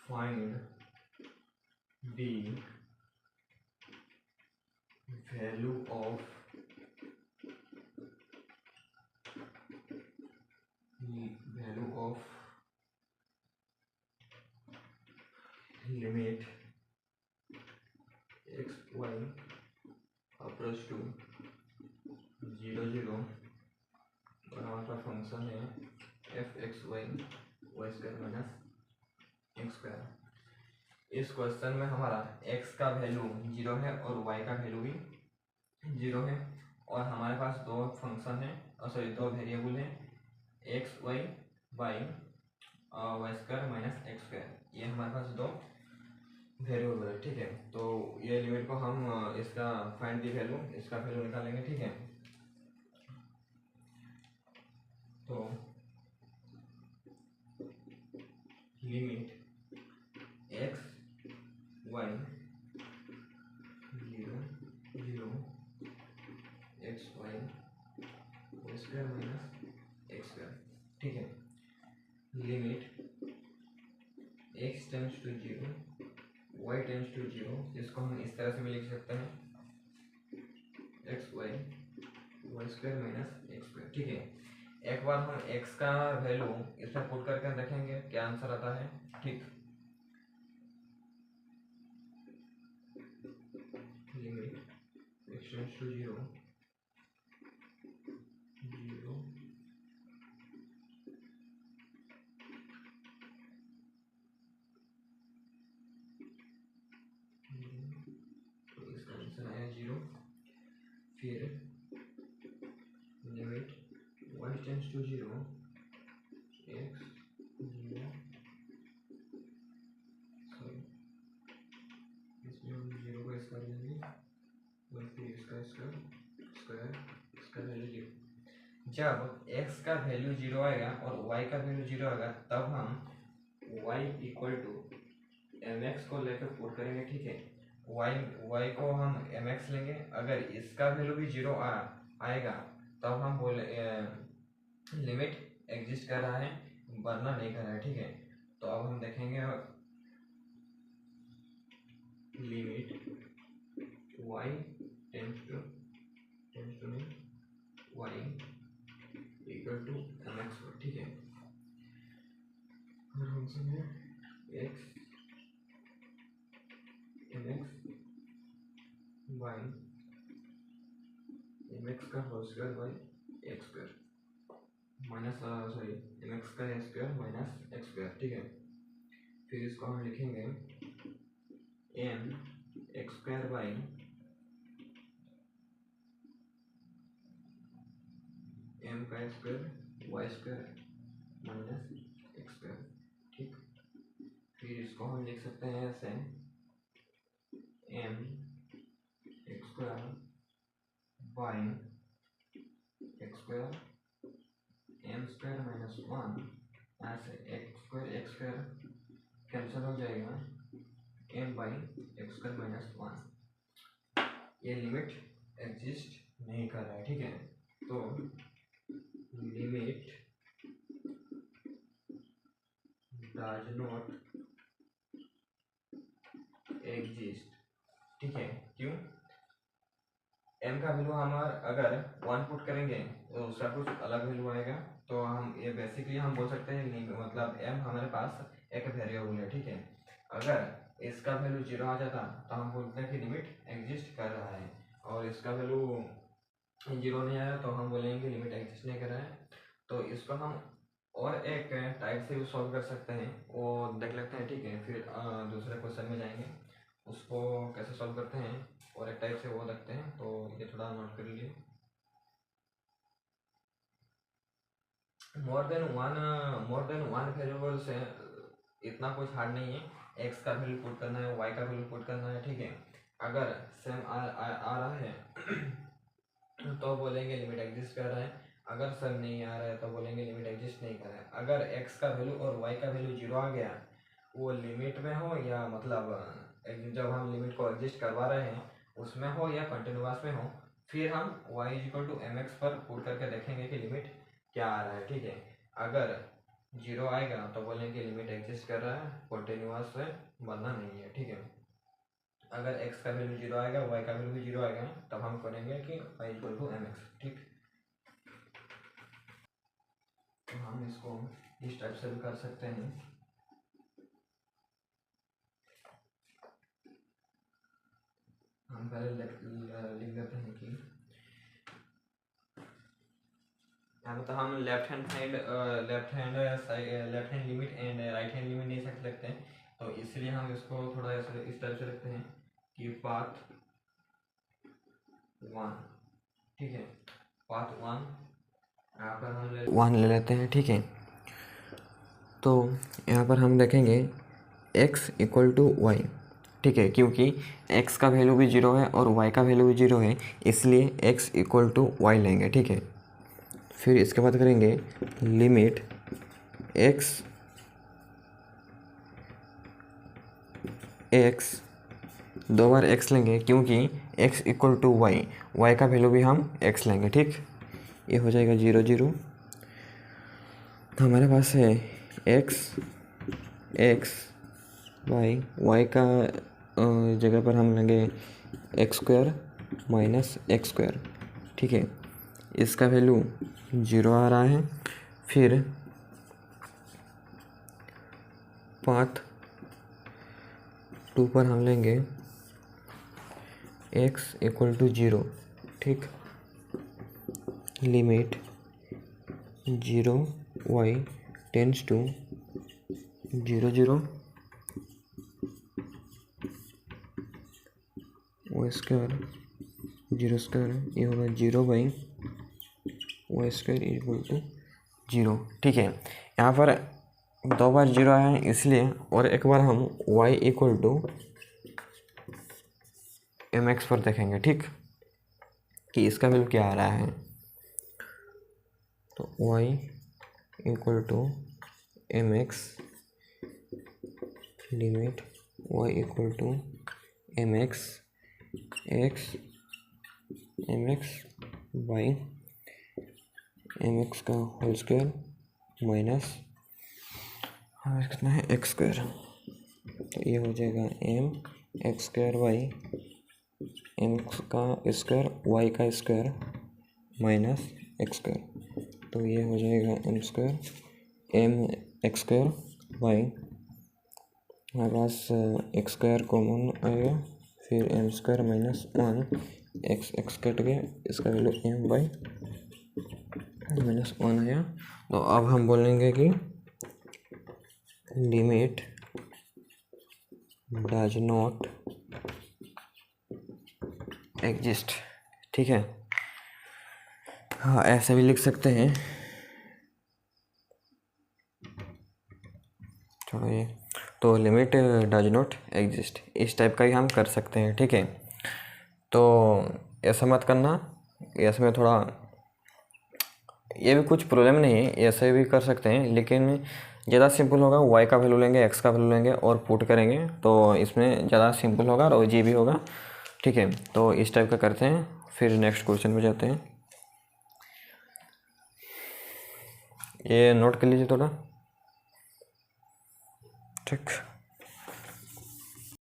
find the value of limit x y approach to 0 0 और हमारा function है f x y y square minus x square. इस question में हमारा x का वैल्यू 0 है और y का वैल्यू भी 0 है और हमारे पास दो फंक्शन है सॉरी दो वेरिएबल है x y by y square minus x square, ये हमारे पास दो वेरिएबल है। ठीक है, तो ये लिमिट को हम इसका फाइंड दी वैल्यू, इसका वैल्यू निकालेंगे। ठीक है, तो limit x y 0 0 x y y square minus x square. ठीक है, limit x tends to 0 y tends to 0, इसको हम इस तरह से भी लिख सकते हैं x y y square minus x square. ठीक है, एक बार हम x का वैल्यू इसमें पुट करके देखेंगे क्या आंसर आता है। ठीक, लिमिट x टेंड्स टू 0 0 तो इसका आंसर आया 0। फिर limit y tends to 0 x 0 sorry इसमें हम 0 को स्क्वायर लेंगे और फिर इसका स्क्वायर इसका वैल्यू 0। जब x का वैल्यू 0 आएगा और y का वैल्यू 0 आएगा तब हम y इक्वल टू mx को लेकर पुट करेंगे। ठीक है, y को हम mx लेंगे, अगर इसका वैल्यू भी 0 आएगा तब हम बोले लिमिट एग्जिस्ट कर रहा है वरना नहीं कर रहा है। ठीक है, तो अब हम देखेंगे limit y tends to y equal to mx। ठीक है, फंक्शन है x mx बाई mx का whole square by x square minus sorry mx का स्क्वायर माइनस एक्स स्क्वायर। ठीक है, फिर इसको हम लिखेंगे m x square by m का square y square minus x square. ठीक, फिर इसको हम लिख सकते हैं ऐसे m x square by x square m square minus 1 ऐसे एक्स स्क्वायर कैंसिल हो जाएगा m by x square minus 1। ये लिमिट एग्जिस्ट नहीं कर रहा है। ठीक है, तो लिमिट डज नॉट एग्जिस्ट। ठीक है, क्यों? m का वैल्यू हम अगर 1 पुट करेंगे तो उसका कुछ अलग वैल्यू आएगा, तो हम ये बेसिकली हम बोल सकते हैं मतलब m हमारे पास एक वेरिएबल है। ठीक है, अगर इसका वैल्यू 0 आ जाता तो हम बोलते हैं कि लिमिट एग्जिस्ट कर रहा है, और इसका वैल्यू 0 नहीं आया तो हम बोलेंगे लिमिट एग्जिस्ट नहीं कर रहा है। तो इसको हम और एक टाइप से भी सॉल्व कर सकते हैं, वो देख लेते हैं। ठीक है, फिर दूसरे क्वेश्चन में जाएंगे उसको कैसे सॉल्व करते हैं और एक टाइप से वो देखते हैं, तो ये थोड़ा नोट कर लीजिए। मोर देन वन वेरिएबल से इतना कुछ हार्ड नहीं है, एक्स का वैल्यू पुट करना है, वाई का वैल्यू पुट करना है। ठीक है, अगर सेम आ रहा है तो बोलेंगे लिमिट एग्जिस्ट कर रहा है, अगर सेम नहीं आ रहा है तो बोलेंगे लिमिट एग्जिस्ट नहीं कर रहा है। अगर एक्स का वैल्यू और वाई का वैल्यू 0 आ गया, वो लिमिट में हो या मतलब जब हम लिमिट को एग्जिस्ट करवा रहे हैं उसमें हो या कंटिन्यूअस में हो, फिर हम y इक्वल टू mx पर पुट करके देखेंगे कि लिमिट क्या आ रहा है। ठीक है, अगर जीरो आएगा तो बोलेंगे लिमिट एग्जिस्ट कर रहा है, कंटिन्यूअस है, वरना नहीं है। ठीक है, अगर x का वैल्यू जीरो आएगा, y का वैल्यू भी जीरो आएगा, तब हम करेंगे कि y equal to m x. ठीक, तो हम इसको इस टाइप से भी कर सकते हैं। हम पहले लिख देते हैं कि यहाँ पर तो हम left hand limit and right hand limit नहीं रख सकते हैं, तो इसलिए हम इसको थोड़ा ऐसे इस तरह से रखते हैं कि पाथ वन। ठीक है, पाथ वन यहाँ पर हम वन ले लेते हैं। ठीक है, तो यहाँ पर हम देखेंगे x इक्वल टू वाई। ठीक है, क्योंकि x का वैल्यू भी जीरो है और y का वैल्यू भी जीरो है, इसलिए x इक्वल टू वाई लेंगे। ठीक है, फिर इसके बाद करेंगे लिमिट x दो बार x लेंगे, क्योंकि x equal to y, y का वैल्यू भी हम x लेंगे। ठीक, ये हो जाएगा जीरो जीरो। तो हमारे पास है x वाई का जगह पर हम लेंगे x square minus x square. ठीक है, इसका वैल्यू जीरो आ रहा है। फिर पाथ टू पर हम लेंगे x इक्वल टू जीरो। ठीक, limit zero y tends to zero zero y square zero square, ये होगा zero by y square equal to zero. ठीक है, यहाँ पर दो बार जीरो आया है इसलिए, और एक बार हम y equal to m x पर देखेंगे। ठीक, कि इसका वैल्यू क्या आ रहा है, तो y equal to m x limit y equal to m x by m x का होल स्क्वायर माइनस कितना है एक्स स्क्वायर, तो ये हो जाएगा m x square by m x का स्क्वायर वाई का स्क्वायर माइनस एक्स स्क्वायर, तो ये हो जाएगा m square m x square by, हमारे पास एक्स स्क्वायर कॉमन आएगा, फिर m square minus one, x x cut गया, इसका value M by minus one आया। तो अब हम बोलेंगे कि लिमिट डज नॉट एग्जिस्ट। ठीक है, हाँ ऐसे भी लिख सकते हैं, छोड़ो ये, तो लिमिट डज नॉट एग्जिस्ट इस टाइप का ही हम कर सकते हैं। ठीक है, तो ऐसा मत करना, ऐसे में थोड़ा ये भी कुछ प्रॉब्लम नहीं है, ऐसे भी कर सकते हैं, लेकिन ज़्यादा सिंपल होगा y का वैल्यू लेंगे, x का वैल्यू लेंगे और पुट करेंगे, तो इसमें ज़्यादा सिंपल होगा और जी भी होगा। ठीक है, तो इस टाइप का करते हैं, फिर नेक्स्ट क्वेश्चन में जाते हैं। ये नोट कर लीजिए थोड़ा। ठीक।